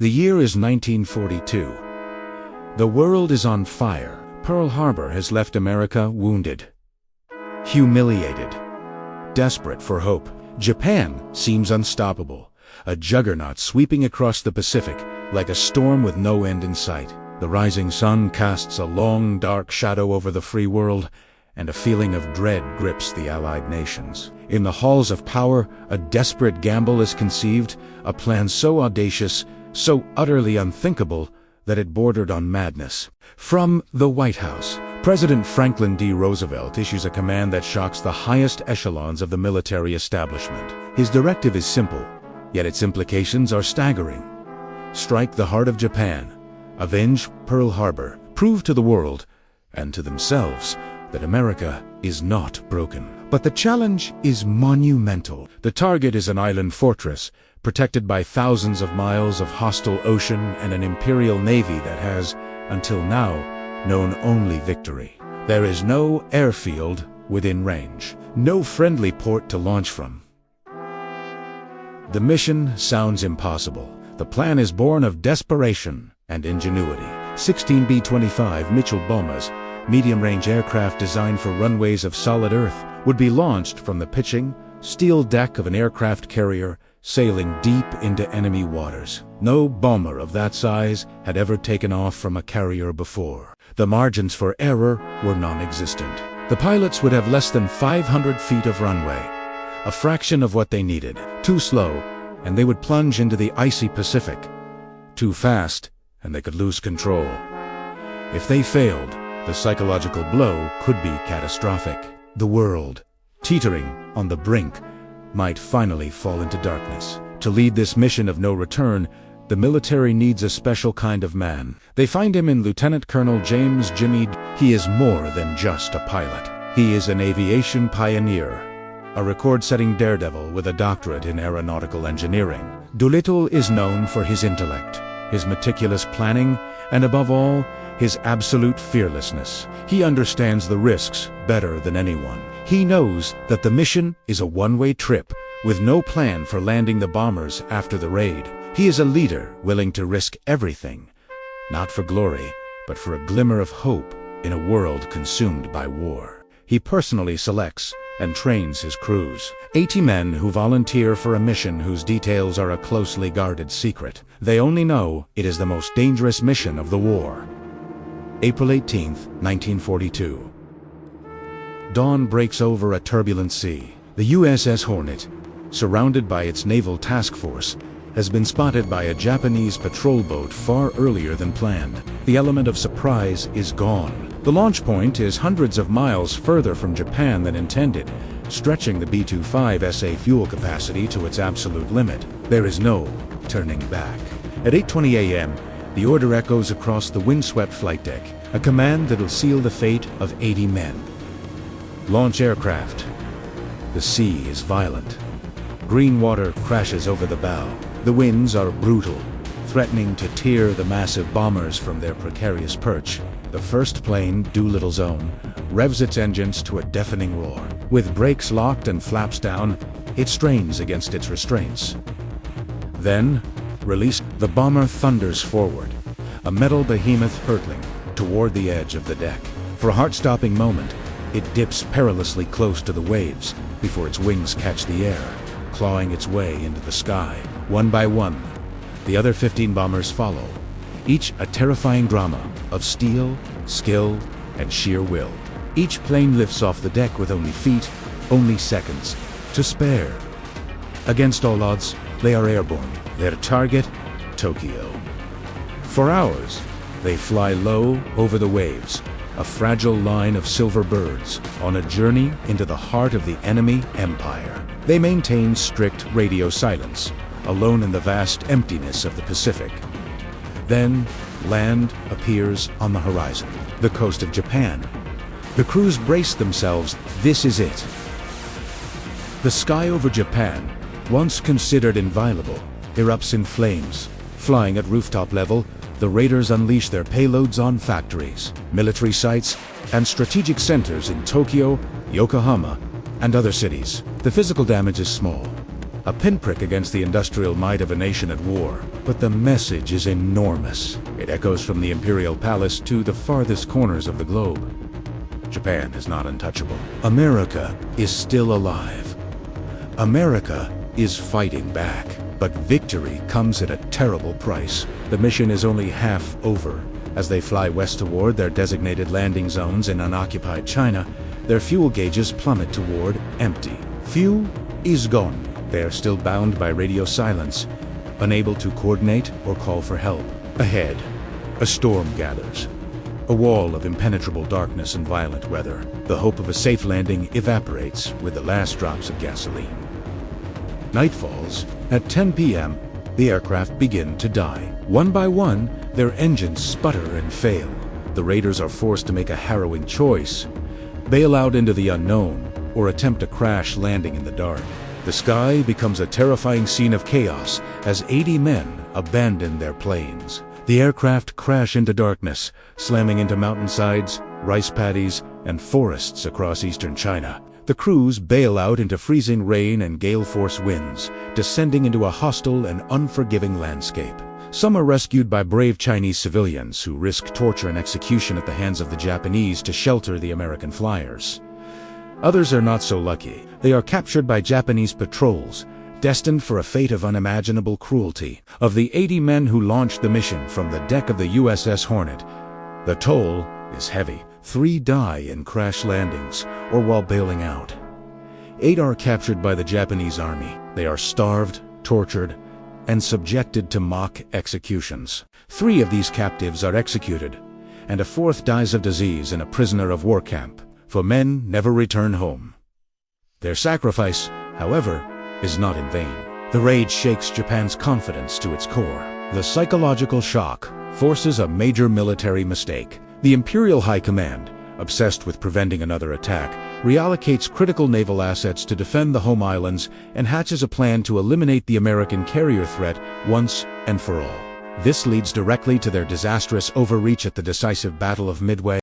The year is 1942. The world is on fire. Pearl Harbor has left America wounded, humiliated, desperate for hope. Japan seems unstoppable, a juggernaut sweeping across the Pacific like a storm with no end in sight. The rising sun casts a long, dark shadow over the free world, and a feeling of dread grips the Allied nations. In the halls of power, a desperate gamble is conceived, a plan so audacious, so utterly unthinkable, that it bordered on madness. From the White House, President Franklin D. Roosevelt issues a command that shocks the highest echelons of the military establishment. His directive is simple, yet its implications are staggering. Strike the heart of Japan, avenge Pearl Harbor, prove to the world, and to themselves, that America is not broken. But the challenge is monumental. The target is an island fortress, protected by thousands of miles of hostile ocean and an imperial navy that has, until now, known only victory. There is no airfield within range, no friendly port to launch from. The mission sounds impossible. The plan is born of desperation and ingenuity. 16 B-25 Mitchell bombers, medium-range aircraft designed for runways of solid earth, would be launched from the pitching, steel deck of an aircraft carrier sailing deep into enemy waters. No bomber of that size had ever taken off from a carrier before. The margins for error were non-existent. The pilots would have less than 500 feet of runway, a fraction of what they needed. Too slow, and they would plunge into the icy Pacific. Too fast, and they could lose control. If they failed, the psychological blow could be catastrophic. The world, teetering on the brink, might finally fall into darkness. To lead this mission of no return, the military needs a special kind of man. They find him in Lieutenant Colonel James Jimmy. He is more than just a pilot. He is an aviation pioneer, a record-setting daredevil with a doctorate in aeronautical engineering. Doolittle is known for his intellect, his meticulous planning, and above all, his absolute fearlessness. He understands the risks better than anyone. He knows that the mission is a one-way trip, with no plan for landing the bombers after the raid. He is a leader willing to risk everything, not for glory, but for a glimmer of hope in a world consumed by war. He personally selects and trains his crews, 80 men who volunteer for a mission whose details are a closely guarded secret. They only know it is the most dangerous mission of the war. April 18, 1942. Dawn breaks over a turbulent sea. The USS Hornet, surrounded by its naval task force, has been spotted by a Japanese patrol boat far earlier than planned. The element of surprise is gone. The launch point is hundreds of miles further from Japan than intended, stretching the B-25 SA fuel capacity to its absolute limit. There is no turning back. At 8:20 a.m., the order echoes across the windswept flight deck, a command that'll seal the fate of 80 men. Launch aircraft. The sea is violent. Green water crashes over the bow. The winds are brutal, threatening to tear the massive bombers from their precarious perch. The first plane, Doolittle's own, revs its engines to a deafening roar. With brakes locked and flaps down, it strains against its restraints. Then, released, the bomber thunders forward, a metal behemoth hurtling toward the edge of the deck. For a heart-stopping moment, it dips perilously close to the waves before its wings catch the air, clawing its way into the sky. One by one, the other 15 bombers follow, each a terrifying drama of steel, skill, and sheer will. Each plane lifts off the deck with only feet, only seconds, to spare. Against all odds, they are airborne. Their target, Tokyo. For hours, they fly low over the waves, a fragile line of silver birds on a journey into the heart of the enemy empire. They maintain strict radio silence, alone in the vast emptiness of the Pacific. Then, land appears on the horizon, the coast of Japan. The crews brace themselves. This is it. The sky over Japan, once considered inviolable, erupts in flames. Flying at rooftop level, the raiders unleash their payloads on factories, military sites, and strategic centers in Tokyo, Yokohama, and other cities. The physical damage is small. a pinprick against the industrial might of a nation at war. But the message is enormous. It echoes from the Imperial Palace to the farthest corners of the globe. Japan is not untouchable. America is still alive. America is fighting back. But victory comes at a terrible price. The mission is only half over. As they fly west toward their designated landing zones in unoccupied China, their fuel gauges plummet toward empty. Fuel is gone. They are still bound by radio silence, unable to coordinate or call for help. Ahead, a storm gathers. A wall of impenetrable darkness and violent weather. The hope of a safe landing evaporates with the last drops of gasoline. Night falls. At 10 p.m., the aircraft begin to die. One by one, their engines sputter and fail. The raiders are forced to make a harrowing choice: bail out into the unknown or attempt a crash landing in the dark. The sky becomes a terrifying scene of chaos as 80 men abandon their planes. The aircraft crash into darkness, slamming into mountainsides, rice paddies, and forests across eastern China. The crews bail out into freezing rain and gale-force winds, descending into a hostile and unforgiving landscape. Some are rescued by brave Chinese civilians who risk torture and execution at the hands of the Japanese to shelter the American flyers. Others are not so lucky. They are captured by Japanese patrols, destined for a fate of unimaginable cruelty. Of the 80 men who launched the mission from the deck of the USS Hornet, the toll is heavy. 3 die in crash landings or while bailing out. 8 are captured by the Japanese army. They are starved, tortured, and subjected to mock executions. 3 of these captives are executed, and a 4th dies of disease in a prisoner of war camp, for men never return home. Their sacrifice, however, is not in vain. The raid shakes Japan's confidence to its core. The psychological shock forces a major military mistake. The Imperial High Command, obsessed with preventing another attack, reallocates critical naval assets to defend the home islands and hatches a plan to eliminate the American carrier threat once and for all. This leads directly to their disastrous overreach at the decisive Battle of Midway.